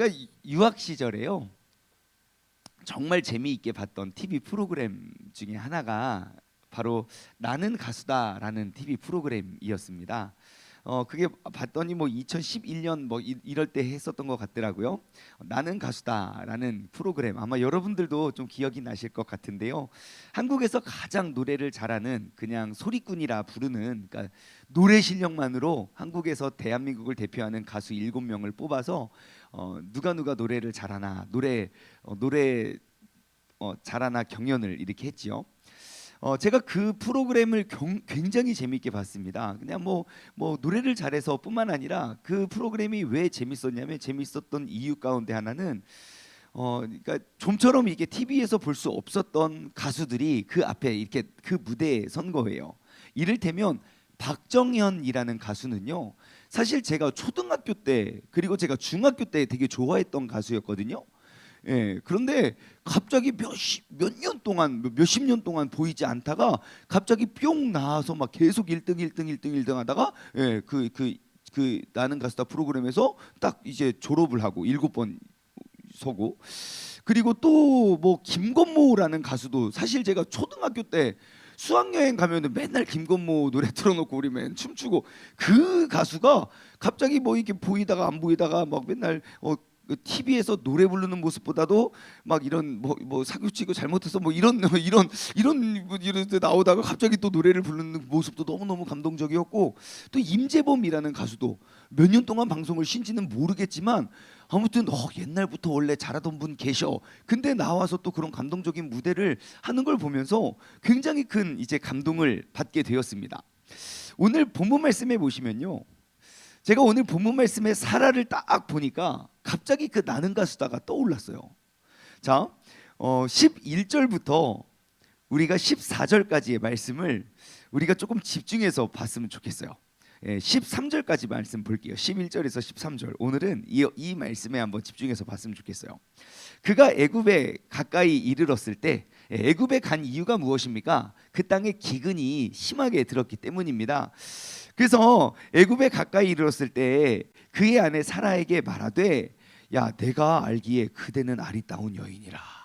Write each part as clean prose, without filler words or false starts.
제가 유학 시절에요, 정말 재미있게 봤던 TV 프로그램 중에 하나가 바로 나는 가수다라는 TV 프로그램이었습니다. 그게 봤더니 뭐 2011년 뭐 이럴 때 했었던 것 같더라고요. 나는 가수다라는 프로그램, 아마 여러분들도 좀 기억이 나실 것 같은데요. 한국에서 가장 노래를 잘하는, 그냥 소리꾼이라 부르는, 그러니까 노래 실력만으로 한국에서 대한민국을 대표하는 가수 7명을 뽑아서 누가 노래를 잘하나, 노래 잘하나 경연을 이렇게 했지요. 제가 그 프로그램을 굉장히 재미있게 봤습니다. 그냥 뭐 노래를 잘해서뿐만 아니라 그 프로그램이 왜 재밌었냐면, 재밌었던 이유 가운데 하나는 그러니까 좀처럼 이게 TV에서 볼 수 없었던 가수들이 그 앞에 이렇게 그 무대에 선 거예요. 이를테면 박정현이라는 가수는요, 사실 제가 초등학교 때 그리고 제가 중학교 때 되게 좋아했던 가수였거든요. 예, 그런데 갑자기 몇 년 동안, 몇십 년 동안 보이지 않다가 갑자기 뿅 나와서 막 계속 1등 1등 1등 1등 하다가, 예, 그 나는 가수다 프로그램에서 딱 이제 졸업을 하고 7번 서고, 그리고 또 뭐 김건모라는 가수도, 사실 제가 초등학교 때 수학여행 가면은 맨날 김건모 노래 틀어놓고 우리 맨 춤추고, 그 가수가 갑자기 뭐 이렇게 보이다가 안 보이다가 막 맨날 TV에서 노래 부르는 모습보다도 막 이런 뭐 사기치고 잘못해서 뭐 이런 데 나오다가 갑자기 또 노래를 부르는 모습도 너무너무 감동적이었고, 또 임재범이라는 가수도 몇 년 동안 방송을 쉰지는 모르겠지만 아무튼 옛날부터 원래 잘하던 분 계셔. 근데 나와서 또 그런 감동적인 무대를 하는 걸 보면서 굉장히 큰 이제 감동을 받게 되었습니다. 오늘 본문 말씀에 보시면요, 제가 오늘 본문 말씀에 사라를 딱 보니까 갑자기 그 나는 가수다가 떠올랐어요. 자, 11절부터 우리가 14절까지의 말씀을 우리가 조금 집중해서 봤으면 좋겠어요. 13절까지 말씀 볼게요. 11절에서 13절. 오늘은 이 말씀에 한번 집중해서 봤으면 좋겠어요. 그가 애굽에 가까이 이르렀을 때, 애굽에 간 이유가 무엇입니까? 그 땅에 기근이 심하게 들었기 때문입니다. 그래서 애굽에 가까이 이르렀을 때 그의 아내 사라에게 말하되, 야, 내가 알기에 그대는 아리따운 여인이라.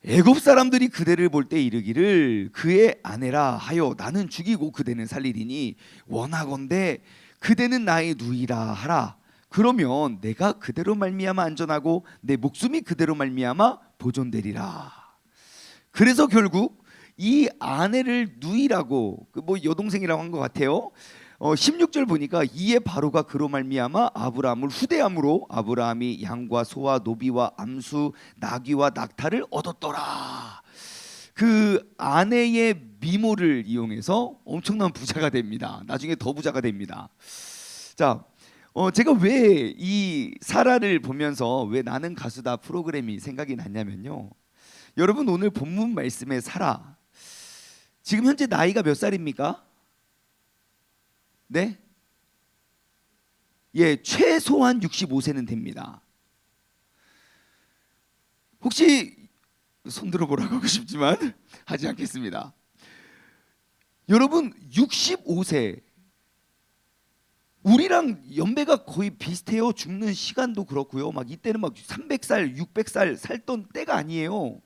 애굽 사람들이 그대를 볼 때 이르기를 그의 아내라 하여 나는 죽이고 그대는 살리리니 원하건대 그대는 나의 누이라 하라. 그러면 내가 그대로 말미암아 안전하고 내 목숨이 그대로 말미암아 보존되리라. 그래서 결국 이 아내를 누이라고, 뭐 여동생이라고 한 것 같아요. 16절 보니까 이에 바로가 그로 말미암아 아브라함을 후대함으로 아브라함이 양과 소와 노비와 암수 나귀와 낙타를 얻었더라. 그 아내의 미모를 이용해서 엄청난 부자가 됩니다. 나중에 더 부자가 됩니다. 자, 제가 왜 이 사라를 보면서 왜 나는 가수다 프로그램이 생각이 났냐면요, 여러분 오늘 본문 말씀의 사라, 지금 현재 나이가 몇 살입니까? 네? 예, 최소한 65세는 됩니다. 혹시 손 들어보라고 하고 싶지만 하지 않겠습니다. 여러분 65세, 우리랑 연배가 거의 비슷해요. 죽는 시간도 그렇고요. 막 이때는 막 300살, 600살 살던 때가 아니에요.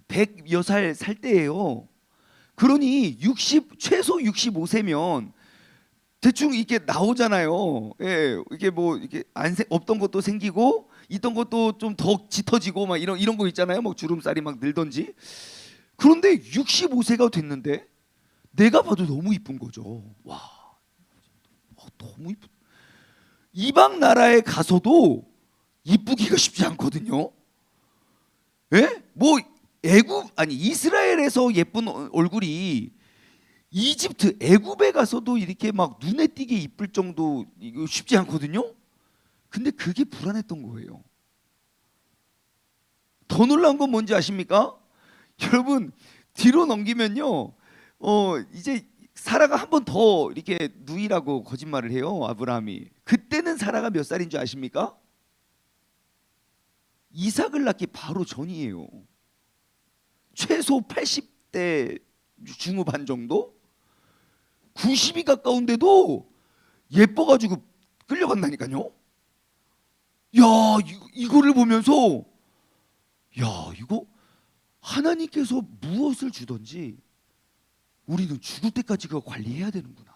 100여 살 살 때예요. 그러니 최소 65세면 대충 이게 나오잖아요. 예, 이게 뭐 이게 없던 것도 생기고 있던 것도 좀 더 짙어지고 막 이런 거 있잖아요. 막 주름살이 막 늘던지. 그런데 65세가 됐는데 내가 봐도 너무 이쁜 거죠. 와, 너무 이쁘. 이방 나라에 가서도 이쁘기가 쉽지 않거든요. 예? 뭐 이스라엘에서 예쁜 얼굴이 이집트, 애굽에 가서도 이렇게 막 눈에 띄게 이쁠 정도, 이거 쉽지 않거든요. 근데 그게 불안했던 거예요. 더 놀라운 건 뭔지 아십니까? 여러분 뒤로 넘기면요, 이제 사라가 한 번 더 이렇게 누이라고 거짓말을 해요. 아브라함이. 그때는 사라가 몇 살인 줄 아십니까? 이삭을 낳기 바로 전이에요. 최소 80대 중후반 정도? 90이 가까운데도 예뻐가지고 끌려간다니까요. 야, 이거를 보면서 야, 이거 하나님께서 무엇을 주든지 우리는 죽을 때까지 그거 관리해야 되는구나.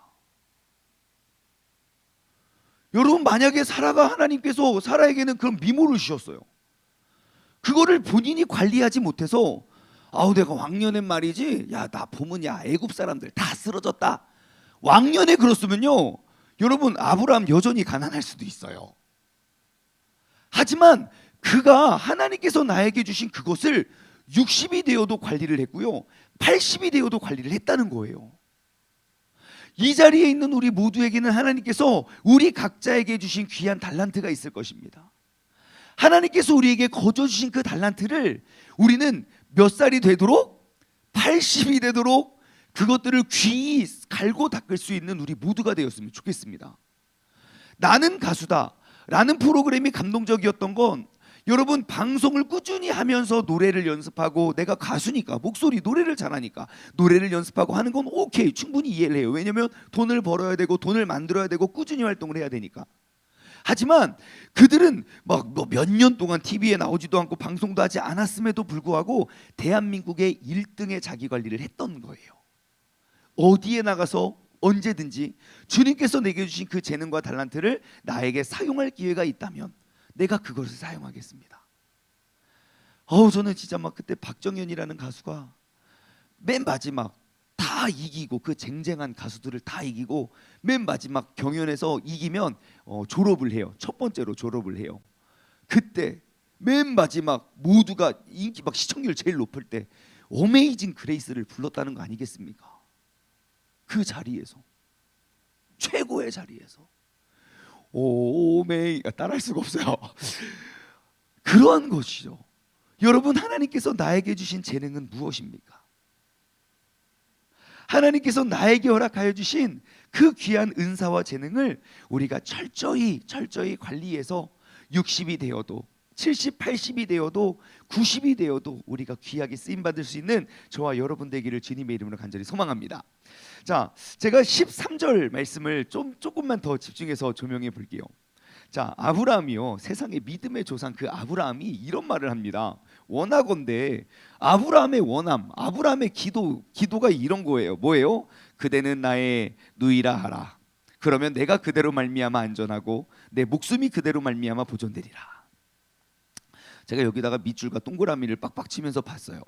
여러분, 만약에 사라가 하나님께서 사라에게는 그런 미모를 주셨어요. 그거를 본인이 관리하지 못해서 아우 내가 왕년엔 말이지 야 나 보면 야 애굽 사람들 다 쓰러졌다. 왕년에 그렇으면요 여러분 아브라함 여전히 가난할 수도 있어요. 하지만 그가 하나님께서 나에게 주신 그것을 60이 되어도 관리를 했고요 80이 되어도 관리를 했다는 거예요. 이 자리에 있는 우리 모두에게는 하나님께서 우리 각자에게 주신 귀한 달란트가 있을 것입니다. 하나님께서 우리에게 거저 주신 그 달란트를 우리는 몇 살이 되도록 80이 되도록 그것들을 귀히 갈고 닦을 수 있는 우리 모두가 되었으면 좋겠습니다. 나는 가수다 라는 프로그램이 감동적이었던 건 여러분 방송을 꾸준히 하면서 노래를 연습하고 내가 가수니까 목소리 노래를 잘하니까 노래를 연습하고 하는 건 오케이 충분히 이해를 해요. 왜냐하면 돈을 벌어야 되고 돈을 만들어야 되고 꾸준히 활동을 해야 되니까. 하지만 그들은 막 몇 년 동안 TV에 나오지도 않고 방송도 하지 않았음에도 불구하고 대한민국의 1등의 자기 관리를 했던 거예요. 어디에 나가서 언제든지 주님께서 내게 주신 그 재능과 달란트를 나에게 사용할 기회가 있다면 내가 그것을 사용하겠습니다. 저는 진짜 막 그때 박정현이라는 가수가 맨 마지막 다 이기고 그 쟁쟁한 가수들을 다 이기고 맨 마지막 경연에서 이기면 졸업을 해요. 첫 번째로 졸업을 해요. 그때 맨 마지막 모두가 인기 막 시청률 제일 높을 때 어메이징 그레이스를 불렀다는 거 아니겠습니까? 그 자리에서 최고의 자리에서 따라할 수가 없어요. 그러한 것이죠. 여러분 하나님께서 나에게 주신 재능은 무엇입니까? 하나님께서 나에게 허락하여 주신 그 귀한 은사와 재능을 우리가 철저히 관리해서 60이 되어도 70, 80이 되어도 90이 되어도 우리가 귀하게 쓰임받을 수 있는 저와 여러분 되기를 주님의 이름으로 간절히 소망합니다. 자, 제가 13절 말씀을 조금만 더 집중해서 조명해 볼게요. 자, 아브라함이요 세상의 믿음의 조상 그 아브라함이 이런 말을 합니다. 원하건대 아브라함의 원함, 아브라함의 기도가 이런 거예요. 뭐예요? 그대는 나의 누이라 하라. 그러면 내가 그대로 말미암아 안전하고 내 목숨이 그대로 말미암아 보존되리라. 제가 여기다가 밑줄과 동그라미를 빡빡 치면서 봤어요.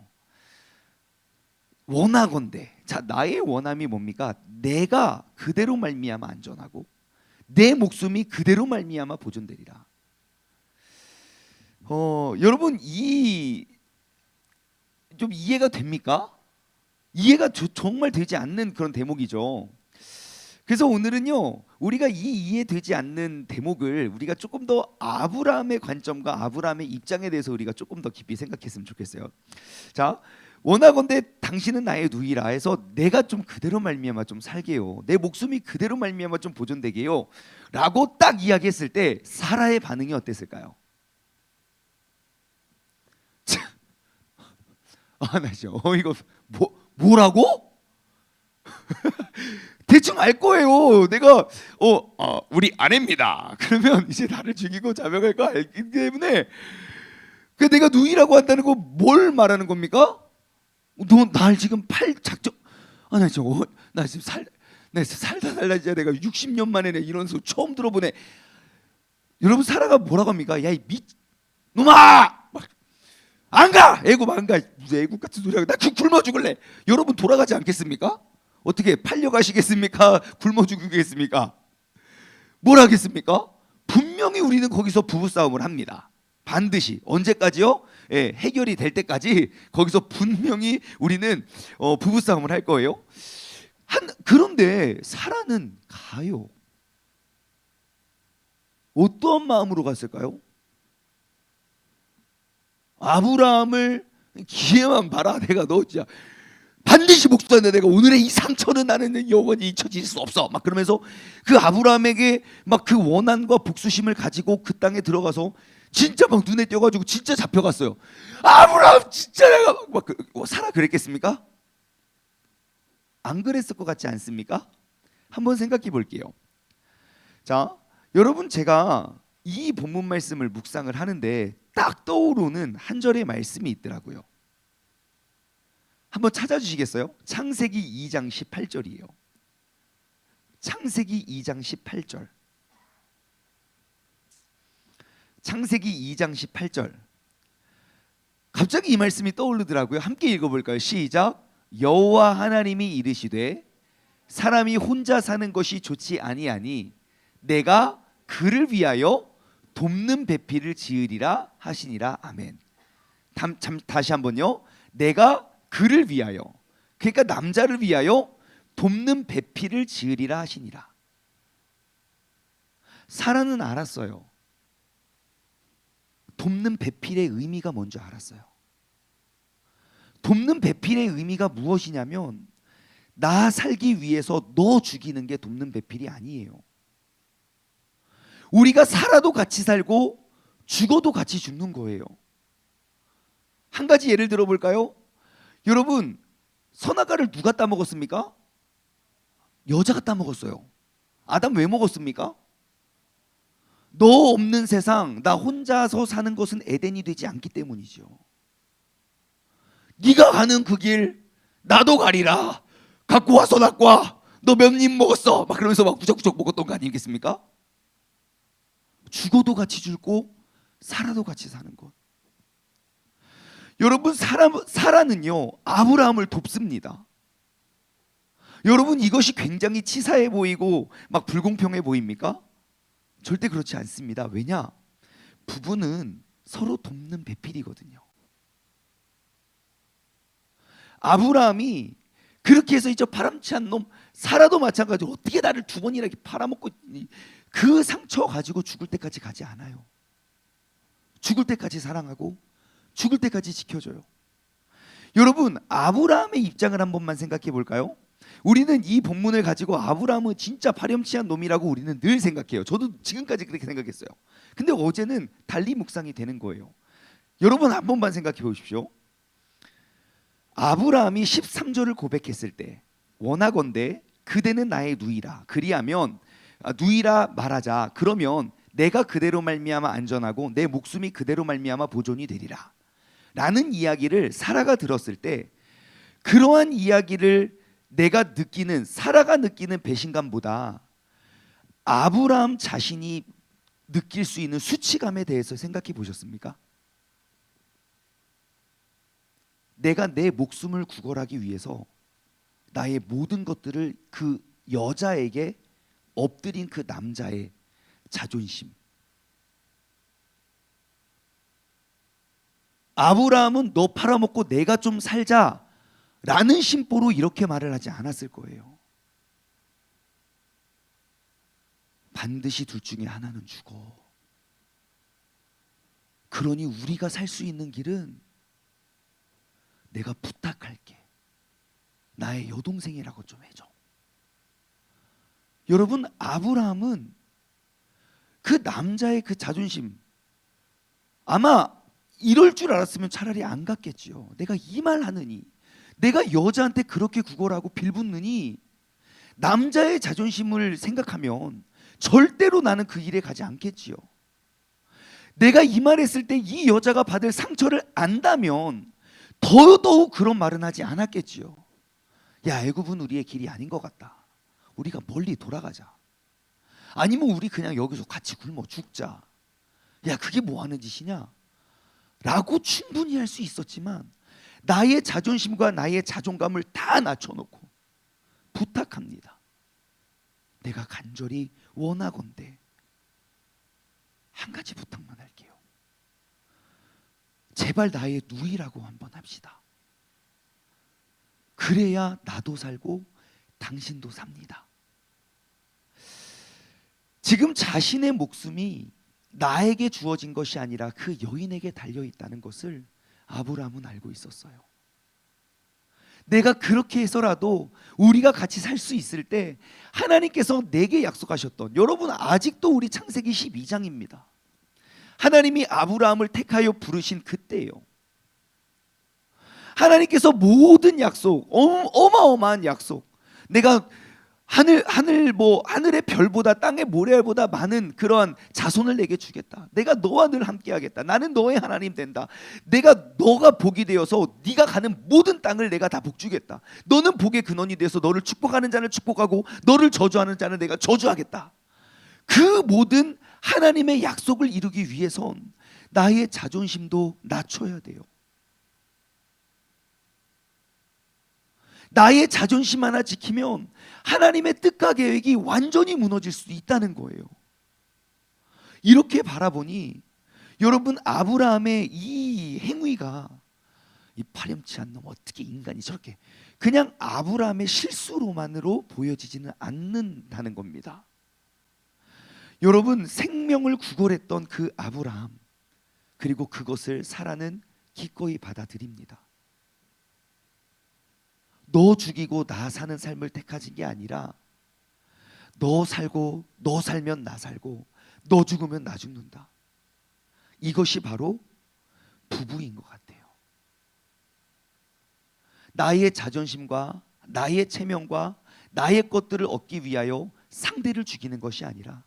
원하건대, 자 나의 원함이 뭡니까? 내가 그대로 말미암아 안전하고 내 목숨이 그대로 말미암아 보존되리라. 여러분 좀 이해가 됩니까? 이해가 정말 되지 않는 그런 대목이죠. 그래서 오늘은요 우리가 이해되지 않는 대목을 우리가 조금 더 아브라함의 관점과 아브라함의 입장에 대해서 우리가 조금 더 깊이 생각했으면 좋겠어요. 자, 원하건대 당신은 나의 누이라 해서 내가 좀 그대로 말미암아 좀 살게요. 내 목숨이 그대로 말미암아 좀 보존되게요. 라고 딱 이야기했을 때 사라의 반응이 어땠을까요? 나 진짜 이거 뭐라고? 대충 알 거예요. 내가 우리 아내입니다. 그러면 이제 나를 죽이고 자명할 거 알기 때문에 그 내가 누이라고 한다는 거 뭘 말하는 겁니까? 너 날 지금 팔 작정 나 지금 살다 진짜 내가 60년 만에 이런 소리 처음 들어보네. 여러분 사라가 뭐라고 합니까? 야 이 놈아 안 가! 애국 안 가! 무슨 애국 같은 소리 하고 나 굶어 죽을래. 여러분 돌아가지 않겠습니까? 어떻게 팔려가시겠습니까? 굶어 죽겠습니까? 뭘 하겠습니까? 분명히 우리는 거기서 부부싸움을 합니다. 반드시 언제까지요? 해결이 될 때까지 거기서 분명히 우리는 부부싸움을 할 거예요. 그런데 사라는 가요. 어떠한 마음으로 갔을까요? 아브라함을 기회만 봐라. 내가 너 진짜 반드시 복수한다. 내가 오늘의 이 상처는 나는 영원히 잊혀질 수 없어. 막 그러면서 그 아브라함에게 막 그 원한과 복수심을 가지고 그 땅에 들어가서 진짜 막 눈에 띄어가지고 진짜 잡혀갔어요. 아브라함 진짜 내가 사라 그랬겠습니까? 안 그랬을 것 같지 않습니까? 한번 생각해 볼게요. 자, 여러분 제가 이 본문 말씀을 묵상을 하는데 딱 떠오르는 한 절의 말씀이 있더라고요. 한번 찾아주시겠어요? 창세기 2장 18절이에요. 창세기 2장 18절. 창세기 2장 18절. 갑자기 이 말씀이 떠오르더라고요. 함께 읽어볼까요? 시작. 여호와 하나님이 이르시되 사람이 혼자 사는 것이 좋지 아니하니 내가 그를 위하여 돕는 배필을 지으리라 하시니라. 아멘. 다시 한번요. 내가 그를 위하여, 그러니까 남자를 위하여 돕는 배필을 지으리라 하시니라. 사라는 알았어요. 돕는 배필의 의미가 뭔지 알았어요. 돕는 배필의 의미가 무엇이냐면 나 살기 위해서 너 죽이는 게 돕는 배필이 아니에요. 우리가 살아도 같이 살고 죽어도 같이 죽는 거예요. 한 가지 예를 들어볼까요? 여러분, 선악과를 누가 따먹었습니까? 여자가 따먹었어요. 아담 왜 먹었습니까? 너 없는 세상, 나 혼자서 사는 것은 에덴이 되지 않기 때문이죠. 네가 가는 그 길 나도 가리라. 갖고 와 선악과. 너 몇 입 먹었어. 막 그러면서 막 구적구적 먹었던 거 아니겠습니까? 죽어도 같이 죽고 살아도 같이 사는 것. 여러분, 사라는요 아브라함을 돕습니다. 여러분, 이것이 굉장히 치사해 보이고 막 불공평해 보입니까? 절대 그렇지 않습니다. 왜냐? 부부는 서로 돕는 배필이거든요. 아브라함이 그렇게 해서 이제 바람치한 놈 사라도 마찬가지로 어떻게 나를 두 번이나 이렇게 팔아먹고 있니? 그 상처 가지고 죽을 때까지 가지 않아요. 죽을 때까지 사랑하고 죽을 때까지 지켜줘요. 여러분, 아브라함의 입장을 한 번만 생각해 볼까요? 우리는 이 본문을 가지고 아브라함은 진짜 파렴치한 놈이라고 우리는 늘 생각해요. 저도 지금까지 그렇게 생각했어요. 근데 어제는 달리 묵상이 되는 거예요. 여러분, 한 번만 생각해 보십시오. 아브라함이 13절을 고백했을 때 원하건대 그대는 나의 누이라. 그리하면 누이라 말하자. 그러면 내가 그대로 말미암아 안전하고 내 목숨이 그대로 말미암아 보존이 되리라. 라는 이야기를 사라가 들었을 때 그러한 이야기를 내가 느끼는, 사라가 느끼는 배신감보다 아브라함 자신이 느낄 수 있는 수치감에 대해서 생각해 보셨습니까? 내가 내 목숨을 구걸하기 위해서 나의 모든 것들을 그 여자에게 엎드린 그 남자의 자존심. 아브라함은 너 팔아먹고 내가 좀 살자라는 심보로 이렇게 말을 하지 않았을 거예요. 반드시 둘 중에 하나는 죽어. 그러니 우리가 살 수 있는 길은 내가 부탁할게. 나의 여동생이라고 좀 해줘. 여러분, 아브라함은 그 남자의 그 자존심, 아마 이럴 줄 알았으면 차라리 안 갔겠지요. 내가 이 말 하느니, 내가 여자한테 그렇게 구걸하고 빌붙느니 남자의 자존심을 생각하면 절대로 나는 그 길에 가지 않겠지요. 내가 이 말 했을 때 이 여자가 받을 상처를 안다면 더더욱 그런 말은 하지 않았겠지요. 야, 애굽은 우리의 길이 아닌 것 같다. 우리가 멀리 돌아가자. 아니면 우리 그냥 여기서 같이 굶어 죽자. 야, 그게 뭐 하는 짓이냐? 라고 충분히 할 수 있었지만 나의 자존심과 나의 자존감을 다 낮춰놓고 부탁합니다. 내가 간절히 원하건대 한 가지 부탁만 할게요. 제발 나의 누이라고 한번 합시다. 그래야 나도 살고 당신도 삽니다. 지금 자신의 목숨이 나에게 주어진 것이 아니라 그 여인에게 달려 있다는 것을 아브라함은 알고 있었어요. 내가 그렇게 해서라도 우리가 같이 살 수 있을 때 하나님께서 내게 약속하셨던, 여러분 아직도 우리 창세기 12장입니다. 하나님이 아브라함을 택하여 부르신 그때예요. 하나님께서 모든 약속, 어마어마한 약속, 내가 하늘의 별보다 땅의 모래알보다 많은 그러한 자손을 내게 주겠다. 내가 너와 늘 함께하겠다. 나는 너의 하나님 된다. 너가 복이 되어서 네가 가는 모든 땅을 내가 다 복주겠다. 너는 복의 근원이 되어서 너를 축복하는 자는 축복하고 너를 저주하는 자는 내가 저주하겠다. 그 모든 하나님의 약속을 이루기 위해선 나의 자존심도 낮춰야 돼요. 나의 자존심 하나 지키면 하나님의 뜻과 계획이 완전히 무너질 수 있다는 거예요. 이렇게 바라보니 여러분, 아브라함의 이 행위가 이 파렴치한 놈, 어떻게 인간이 저렇게, 그냥 아브라함의 실수로만으로 보여지지는 않는다는 겁니다. 여러분, 생명을 구걸했던 그 아브라함, 그리고 그것을 사라는 기꺼이 받아들입니다. 너 죽이고 나 사는 삶을 택하신 게 아니라 너 살고 너 살면 나 살고 너 죽으면 나 죽는다. 이것이 바로 부부인 것 같아요. 나의 자존심과 나의 체면과 나의 것들을 얻기 위하여 상대를 죽이는 것이 아니라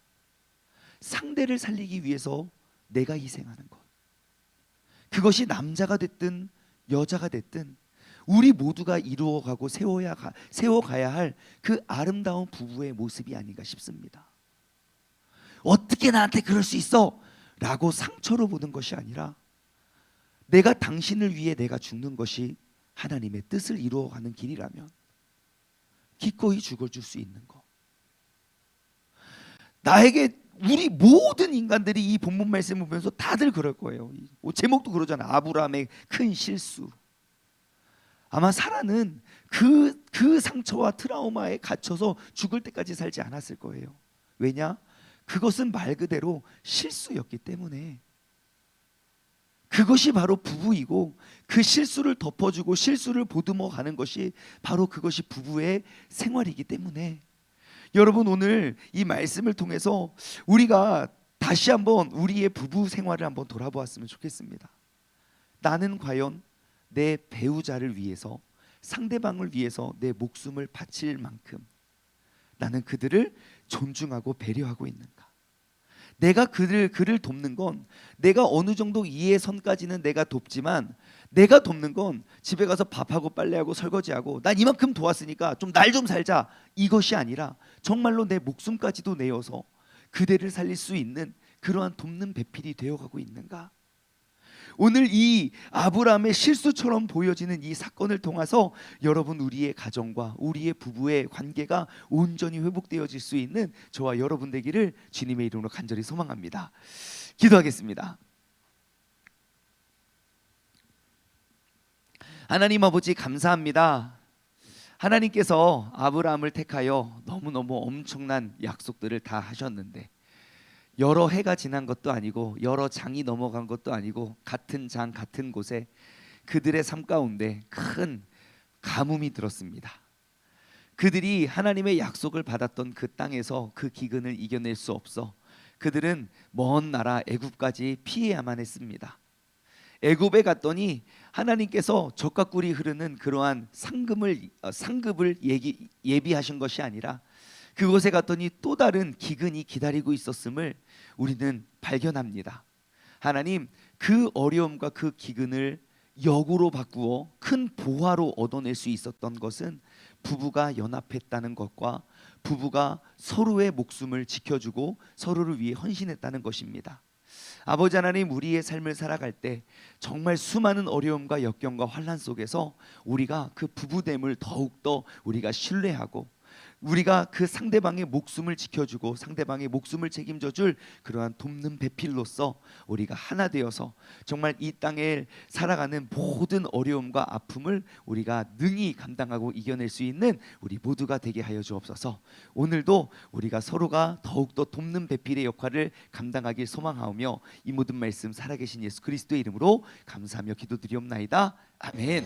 상대를 살리기 위해서 내가 희생하는 것. 그것이 남자가 됐든 여자가 됐든 우리 모두가 이루어가고 세워가야 할 그 아름다운 부부의 모습이 아닌가 싶습니다. 어떻게 나한테 그럴 수 있어? 라고 상처로 보는 것이 아니라 내가 당신을 위해 내가 죽는 것이 하나님의 뜻을 이루어가는 길이라면 기꺼이 죽어줄 수 있는 것. 우리 모든 인간들이 이 본문 말씀을 보면서 다들 그럴 거예요. 제목도 그러잖아. 아브라함의 큰 실수. 아마 사라는 그 상처와 트라우마에 갇혀서 죽을 때까지 살지 않았을 거예요. 왜냐? 그것은 말 그대로 실수였기 때문에. 그것이 바로 부부이고 그 실수를 덮어주고 실수를 보듬어 가는 것이 바로 그것이 부부의 생활이기 때문에 여러분, 오늘 이 말씀을 통해서 우리가 다시 한번 우리의 부부 생활을 한번 돌아보았으면 좋겠습니다. 나는 과연 내 배우자를 위해서, 상대방을 위해서 내 목숨을 바칠 만큼 나는 그들을 존중하고 배려하고 있는가? 내가 그를 돕는 건 내가 어느 정도 이해의 선까지는 내가 돕지만, 내가 돕는 건 집에 가서 밥하고 빨래하고 설거지하고 난 이만큼 도왔으니까 좀 날 좀 살자, 이것이 아니라 정말로 내 목숨까지도 내어서 그대를 살릴 수 있는 그러한 돕는 배필이 되어가고 있는가? 오늘 이 아브라함의 실수처럼 보여지는 이 사건을 통해서 여러분, 우리의 가정과 우리의 부부의 관계가 온전히 회복되어질 수 있는 저와 여러분 되기를 주님의 이름으로 간절히 소망합니다. 기도하겠습니다. 하나님 아버지, 감사합니다. 하나님께서 아브라함을 택하여 너무너무 엄청난 약속들을 다 하셨는데 여러 해가 지난 것도 아니고 여러 장이 넘어간 것도 아니고 같은 장 같은 곳에 그들의 삶 가운데 큰 가뭄이 들었습니다. 그들이 하나님의 약속을 받았던 그 땅에서 그 기근을 이겨낼 수 없어 그들은 먼 나라 애굽까지 피해야만 했습니다. 애굽에 갔더니 하나님께서 젖과 꿀이 흐르는 그러한 상급을 예비하신 것이 아니라 그곳에 갔더니 또 다른 기근이 기다리고 있었음을 우리는 발견합니다. 하나님, 그 어려움과 그 기근을 역으로 바꾸어 큰 보화로 얻어낼 수 있었던 것은 부부가 연합했다는 것과 부부가 서로의 목숨을 지켜주고 서로를 위해 헌신했다는 것입니다. 아버지 하나님, 우리의 삶을 살아갈 때 정말 수많은 어려움과 역경과 환난 속에서 우리가 그 부부됨을 더욱더 우리가 신뢰하고 우리가 그 상대방의 목숨을 지켜주고 상대방의 목숨을 책임져줄 그러한 돕는 배필로서 우리가 하나 되어서 정말 이 땅에 살아가는 모든 어려움과 아픔을 우리가 능히 감당하고 이겨낼 수 있는 우리 모두가 되게 하여 주옵소서. 오늘도 우리가 서로가 더욱더 돕는 배필의 역할을 감당하길 소망하오며 이 모든 말씀 살아계신 예수 그리스도의 이름으로 감사하며 기도드리옵나이다. 아멘.